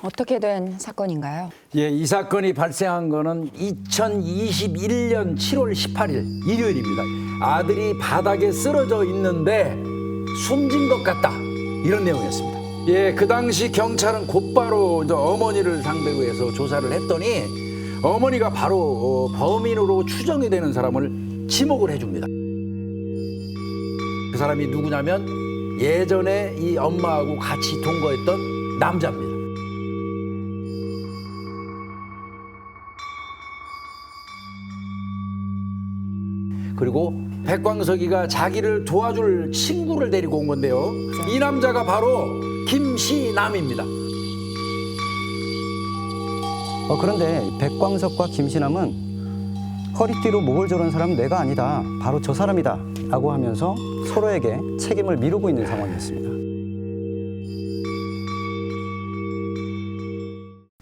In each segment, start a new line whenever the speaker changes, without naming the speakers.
어떻게 된 사건인가요?
예, 이 사건이 발생한 거는 2021년 7월 18일 일요일입니다. 아들이 바닥에 쓰러져 있는데 숨진 것 같다, 이런 내용이었습니다. 예, 그 당시 경찰은 곧바로 이제 어머니를 상대로 해서 조사를 했더니 어머니가 바로 범인으로 추정이 되는 사람을 지목을 해줍니다. 그 사람이 누구냐면 예전에 이 엄마하고 같이 동거했던 남자입니다. 그리고 백광석이가 자기를 도와줄 친구를 데리고 온 건데요. 이 남자가 바로 김시남입니다.
그런데 백광석과 김시남은 허리띠로 목을 조른 사람은 내가 아니다, 바로 저 사람이다 라고 하면서 서로에게 책임을 미루고 있는 상황이었습니다.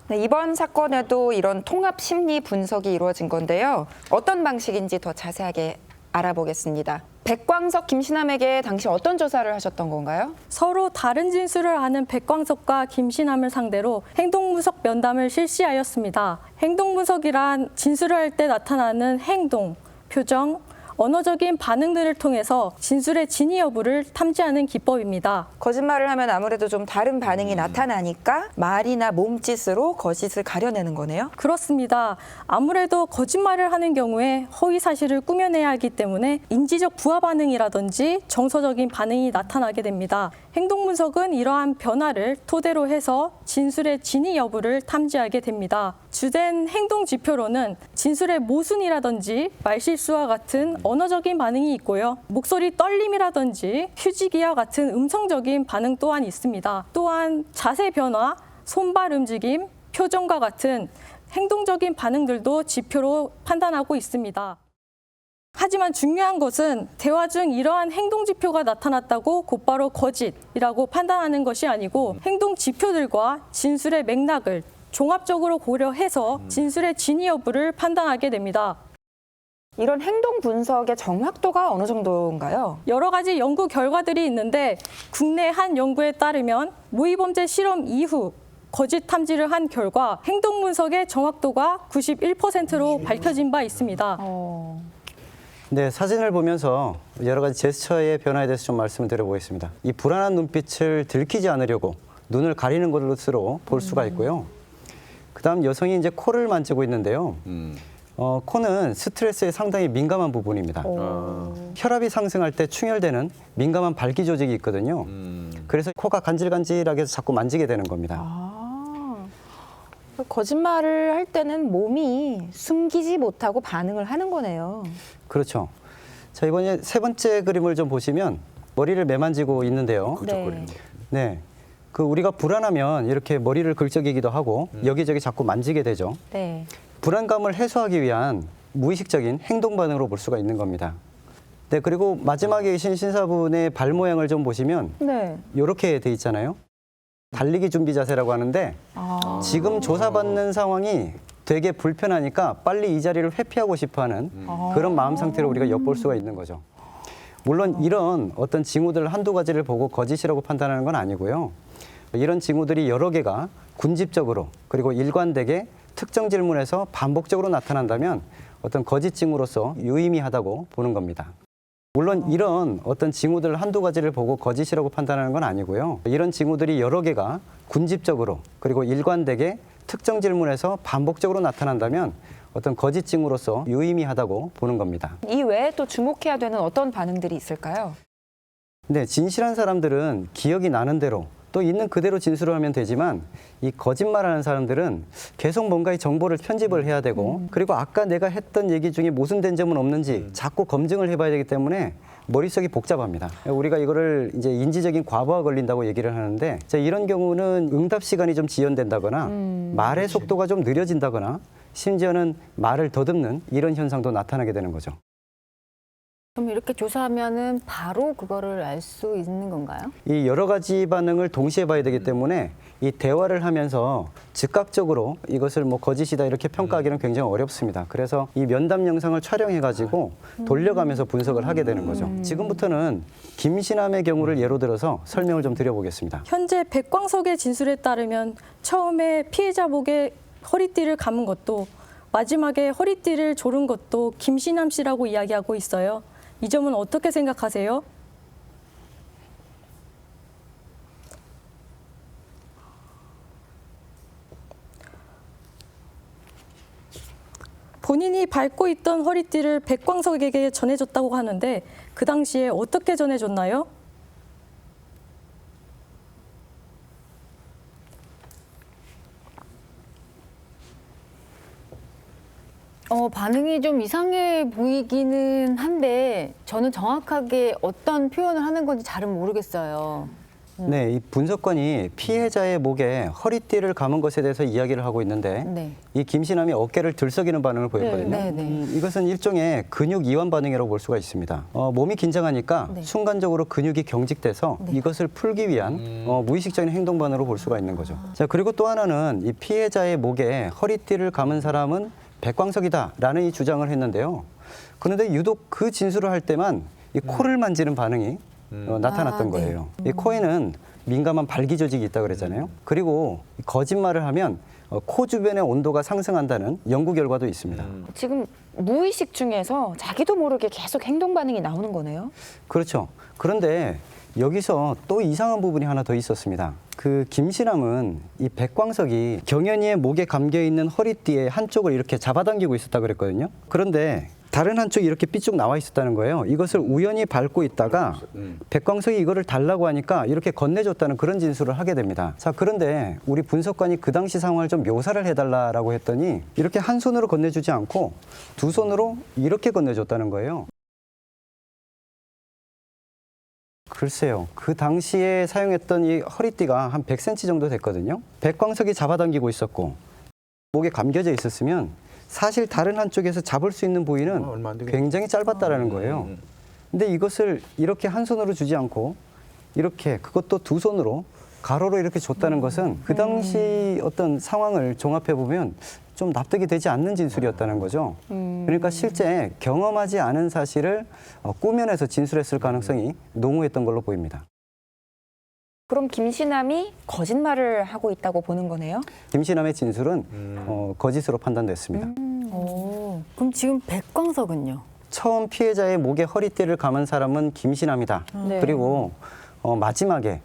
네, 이번 사건에도 이런 통합 심리 분석이 이루어진 건데요. 어떤 방식인지 더 자세하게 알아보겠습니다. 백광석, 김시남에게 당시 어떤 조사를 하셨던 건가요?
서로 다른 진술을 하는 백광석과 김시남을 상대로 행동분석 면담을 실시하였습니다. 행동분석이란 진술을 할 때 나타나는 행동, 표정, 언어적인 반응들을 통해서 진술의 진위 여부를 탐지하는 기법입니다.
거짓말을 하면 아무래도 좀 다른 반응이 나타나니까 말이나 몸짓으로 거짓을 가려내는 거네요.
그렇습니다. 아무래도 거짓말을 하는 경우에 허위 사실을 꾸며내야 하기 때문에 인지적 부하 반응이라든지 정서적인 반응이 나타나게 됩니다. 행동 분석은 이러한 변화를 토대로 해서 진술의 진위 여부를 탐지하게 됩니다. 주된 행동 지표로는 진술의 모순이라든지 말실수와 같은 언어적인 반응이 있고요. 목소리 떨림이라든지 휴지기와 같은 음성적인 반응 또한 있습니다. 또한 자세 변화, 손발 움직임, 표정과 같은 행동적인 반응들도 지표로 판단하고 있습니다. 하지만 중요한 것은 대화 중 이러한 행동 지표가 나타났다고 곧바로 거짓이라고 판단하는 것이 아니고 행동 지표들과 진술의 맥락을 종합적으로 고려해서 진술의 진위 여부를 판단하게 됩니다.
이런 행동 분석의 정확도가 어느 정도인가요?
여러 가지 연구 결과들이 있는데 국내 한 연구에 따르면 모의범죄 실험 이후 거짓 탐지를 한 결과 행동 분석의 정확도가 91%로 밝혀진 바 있습니다.
네, 사진을 보면서 여러 가지 제스처의 변화에 대해서 좀 말씀을 드려보겠습니다. 이 불안한 눈빛을 들키지 않으려고 눈을 가리는 것으로 볼 수가 있고요. 그다음 여성이 이제 코를 만지고 있는데요. 코는 스트레스에 상당히 민감한 부분입니다. 혈압이 상승할 때 충혈되는 민감한 발기 조직이 있거든요. 그래서 코가 간질간질하게 해서 자꾸 만지게 되는 겁니다.
거짓말을 할 때는 몸이 숨기지 못하고 반응을 하는 거네요.
그렇죠. 자, 이번에 세 번째 그림을 좀 보시면 머리를 매만지고 있는데요.
네.
네. 그 우리가 불안하면 이렇게 머리를 긁적이기도 하고 여기저기 자꾸 만지게 되죠.
네.
불안감을 해소하기 위한 무의식적인 행동 반응으로 볼 수가 있는 겁니다. 네, 그리고 마지막에 계신 신사분의 발 모양을 좀 보시면
네.
이렇게 돼 있잖아요. 달리기 준비 자세라고 하는데 지금 조사받는 상황이 되게 불편하니까 빨리 이 자리를 회피하고 싶어하는 그런 마음 상태로 우리가 엿볼 수가 있는 거죠. 물론 이런 어떤 징후들 한두 가지를 보고 거짓이라고 판단하는 건 아니고요. 이런 징후들이 여러 개가 군집적으로 그리고 일관되게 특정 질문에서 반복적으로 나타난다면 어떤 거짓 징후로서 유의미하다고 보는 겁니다. 물론 이런 어떤 징후들 한두 가지를 보고 거짓이라고 판단하는 건 아니고요. 이런 징후들이 여러 개가 군집적으로 그리고 일관되게 특정 질문에서 반복적으로 나타난다면 어떤 거짓 징후로서 유의미하다고 보는 겁니다.
이 외에 또 주목해야 되는 어떤 반응들이 있을까요?
네, 진실한 사람들은 기억이 나는 대로 또 있는 그대로 진술을 하면 되지만 이 거짓말하는 사람들은 계속 뭔가의 정보를 편집을 해야 되고 그리고 아까 내가 했던 얘기 중에 모순된 점은 없는지 자꾸 검증을 해봐야 되기 때문에 머릿속이 복잡합니다. 우리가 이거를 이제 인지적인 과부하 걸린다고 얘기를 하는데 이런 경우는 응답 시간이 좀 지연된다거나 말의 속도가 좀 느려진다거나 심지어는 말을 더듬는 이런 현상도 나타나게 되는 거죠.
그럼 이렇게 조사하면은 바로 그거를 알 수 있는 건가요?
이 여러 가지 반응을 동시에 봐야 되기 때문에 이 대화를 하면서 즉각적으로 이것을 뭐 거짓이다 이렇게 평가하기는 굉장히 어렵습니다. 그래서 이 면담 영상을 촬영해가지고 돌려가면서 분석을 하게 되는 거죠. 지금부터는 김신남의 경우를 예로 들어서 설명을 좀 드려보겠습니다.
현재 백광석의 진술에 따르면 처음에 피해자 목에 허리띠를 감은 것도 마지막에 허리띠를 조른 것도 김신남 씨라고 이야기하고 있어요. 이 점은 어떻게 생각하세요? 본인이 밟고 있던 허리띠를 백광석에게 전해줬다고 하는데 그 당시에 어떻게 전해줬나요?
반응이 좀 이상해 보이기는 한데 저는 정확하게 어떤 표현을 하는 건지 잘은 모르겠어요.
네, 이 분석관이 피해자의 목에 허리띠를 감은 것에 대해서 이야기를 하고 있는데
네.
이 김신남이 어깨를 들썩이는 반응을 보였거든요.
네, 네.
이것은 일종의 근육 이완 반응이라고 볼 수가 있습니다. 몸이 긴장하니까
네.
순간적으로 근육이 경직돼서 이것을 풀기 위한 무의식적인 행동 반응으로 볼 수가 있는 거죠. 자, 그리고 또 하나는 이 피해자의 목에 허리띠를 감은 사람은 백광석이다라는 이 주장을 했는데요. 그런데 유독 그 진술을 할 때만 이 코를 만지는 반응이 나타났던
네.
거예요. 이 코에는 민감한 발기 조직이 있다고 그랬잖아요. 그리고 거짓말을 하면 코 주변의 온도가 상승한다는 연구 결과도 있습니다.
지금 무의식 중에서 자기도 모르게 계속 행동 반응이 나오는 거네요.
그렇죠. 그런데 여기서 또 이상한 부분이 하나 더 있었습니다. 그 김신남은 이 백광석이 경연이의 목에 감겨 있는 허리띠의 한쪽을 이렇게 잡아당기고 있었다 그랬거든요. 그런데 다른 한쪽이 이렇게 삐쭉 나와 있었다는 거예요. 이것을 우연히 밟고 있다가 백광석이 이거를 달라고 하니까 이렇게 건네줬다는 그런 진술을 하게 됩니다. 자, 그런데 우리 분석관이 그 당시 상황을 좀 묘사를 해달라고 했더니 이렇게 한 손으로 건네주지 않고 두 손으로 이렇게 건네줬다는 거예요. 글쎄요. 그 당시에 사용했던 이 허리띠가 한 100cm 정도 됐거든요. 백광석이 잡아당기고 있었고 목에 감겨져 있었으면 사실 다른 한쪽에서 잡을 수 있는 부위는
얼마 안 되겠네.
굉장히 짧았다라는 거예요. 근데 이것을 이렇게 한 손으로 주지 않고 이렇게 그것도 두 손으로 가로로 이렇게 줬다는 것은 그 당시 어떤 상황을 종합해 보면 좀 납득이 되지 않는 진술이었다는 거죠. 그러니까 실제 경험하지 않은 사실을 꾸며내서 진술했을 가능성이 농후했던 걸로 보입니다.
그럼 김신남이 거짓말을 하고 있다고 보는 거네요?
김신남의 진술은 거짓으로 판단됐습니다.
그럼 지금 백광석은요?
처음 피해자의 목에 허리띠를 감은 사람은 김신남이다.
네.
그리고 마지막에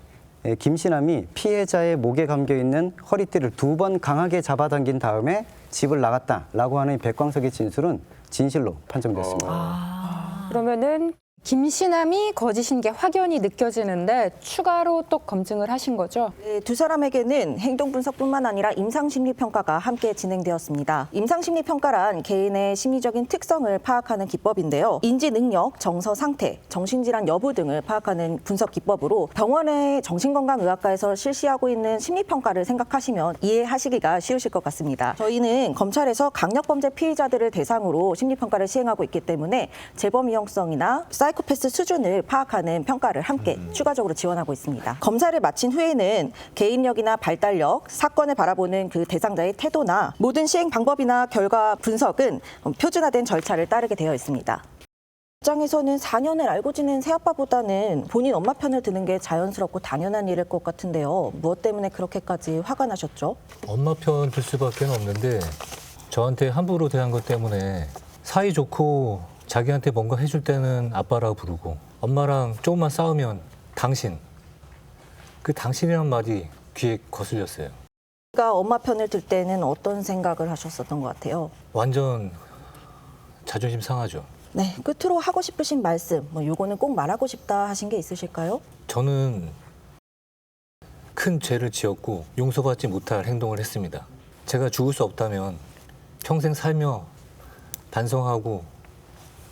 김신남이 피해자의 목에 감겨 있는 허리띠를 2번 강하게 잡아당긴 다음에 집을 나갔다라고 하는 이 백광석의 진술은 진실로 판정됐습니다.
그러면은 김신남이 거짓인 게 확연히 느껴지는데 추가로 또 검증을 하신 거죠?
네, 두 사람에게는 행동분석뿐만 아니라 임상심리평가가 함께 진행되었습니다. 임상심리평가란 개인의 심리적인 특성을 파악하는 기법인데요. 인지능력, 정서상태, 정신질환 여부 등을 파악하는 분석 기법으로 병원의 정신건강의학과에서 실시하고 있는 심리평가를 생각하시면 이해하시기가 쉬우실 것 같습니다. 저희는 검찰에서 강력범죄 피의자들을 대상으로 심리평가를 시행하고 있기 때문에 재범 위험성이나 사이코패스 수준을 파악하는 평가를 함께 추가적으로 지원하고 있습니다. 검사를 마친 후에는 개인력이나 발달력, 사건을 바라보는 그 대상자의 태도나 모든 시행 방법이나 결과 분석은 표준화된 절차를 따르게 되어 있습니다. 입장에서는 4년을 알고 지낸 새아빠보다는 본인 엄마 편을 드는 게 자연스럽고 당연한 일일 것 같은데요. 무엇 때문에 그렇게까지 화가 나셨죠?
엄마 편 들 수밖에 없는데 저한테 함부로 대한 것 때문에 사이 좋고 자기한테 뭔가 해줄 때는 아빠라고 부르고 엄마랑 조금만 싸우면 당신. 그 당신이란 말이 귀에 거슬렸어요.
그러니까 엄마 편을 들 때는 어떤 생각을 하셨었던 것 같아요?
완전 자존심 상하죠.
네, 끝으로 하고 싶으신 말씀, 요거는 꼭 말하고 싶다 하신 게 있으실까요?
저는 큰 죄를 지었고 용서받지 못할 행동을 했습니다. 제가 죽을 수 없다면 평생 살며 반성하고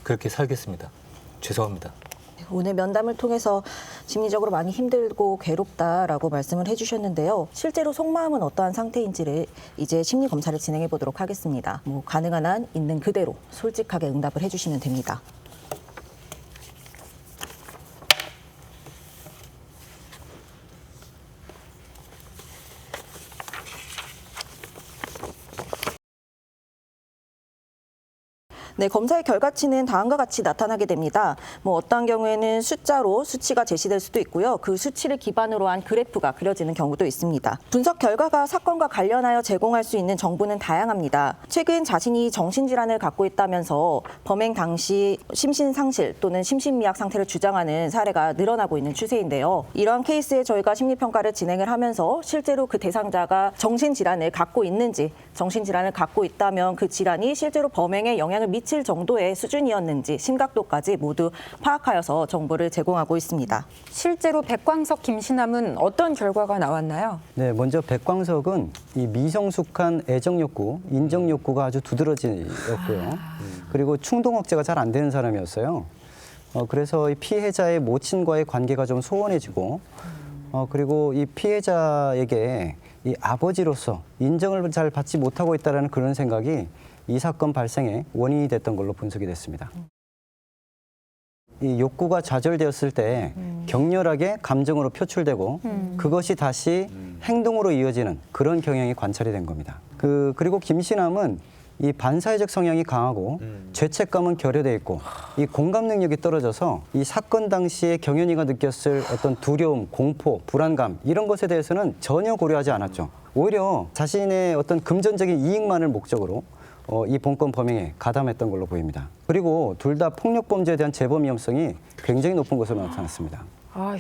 그렇게 살겠습니다. 죄송합니다.
오늘 면담을 통해서 심리적으로 많이 힘들고 괴롭다라고 말씀을 해주셨는데요. 실제로 속마음은 어떠한 상태인지를 이제 심리 검사를 진행해 보도록 하겠습니다. 가능한 한 있는 그대로 솔직하게 응답을 해주시면 됩니다. 네, 검사의 결과치는 다음과 같이 나타나게 됩니다. 어떠한 경우에는 숫자로 수치가 제시될 수도 있고요. 그 수치를 기반으로 한 그래프가 그려지는 경우도 있습니다. 분석 결과가 사건과 관련하여 제공할 수 있는 정보는 다양합니다. 최근 자신이 정신질환을 갖고 있다면서 범행 당시 심신상실 또는 심신미약 상태를 주장하는 사례가 늘어나고 있는 추세인데요. 이러한 케이스에 저희가 심리평가를 진행을 하면서 실제로 그 대상자가 정신질환을 갖고 있는지, 정신질환을 갖고 있다면 그 질환이 실제로 범행에 영향을 미칠 정도의 수준이었는지 심각도까지 모두 파악하여서 정보를 제공하고 있습니다.
실제로 백광석 김신남은 어떤 결과가 나왔나요?
네, 먼저 백광석은 이 미성숙한 애정 욕구, 인정 욕구가 아주 두드러지였고요. 그리고 충동 억제가 잘 안 되는 사람이었어요. 그래서 이 피해자의 모친과의 관계가 좀 소원해지고, 그리고 이 피해자에게 이 아버지로서 인정을 잘 받지 못하고 있다는 그런 생각이 이 사건 발생의 원인이 됐던 걸로 분석이 됐습니다. 이 욕구가 좌절되었을 때 격렬하게 감정으로 표출되고 그것이 다시 행동으로 이어지는 그런 경향이 관찰이 된 겁니다. 그리고 김신남은 이 반사회적 성향이 강하고 죄책감은 결여돼 있고 이 공감 능력이 떨어져서 이 사건 당시에 경연이가 느꼈을 어떤 두려움, 공포, 불안감 이런 것에 대해서는 전혀 고려하지 않았죠. 오히려 자신의 어떤 금전적인 이익만을 목적으로 이 본건 범행에 가담했던 걸로 보입니다. 그리고 둘 다 폭력 범죄에 대한 재범 위험성이 굉장히 높은 것으로 나타났습니다.
아휴.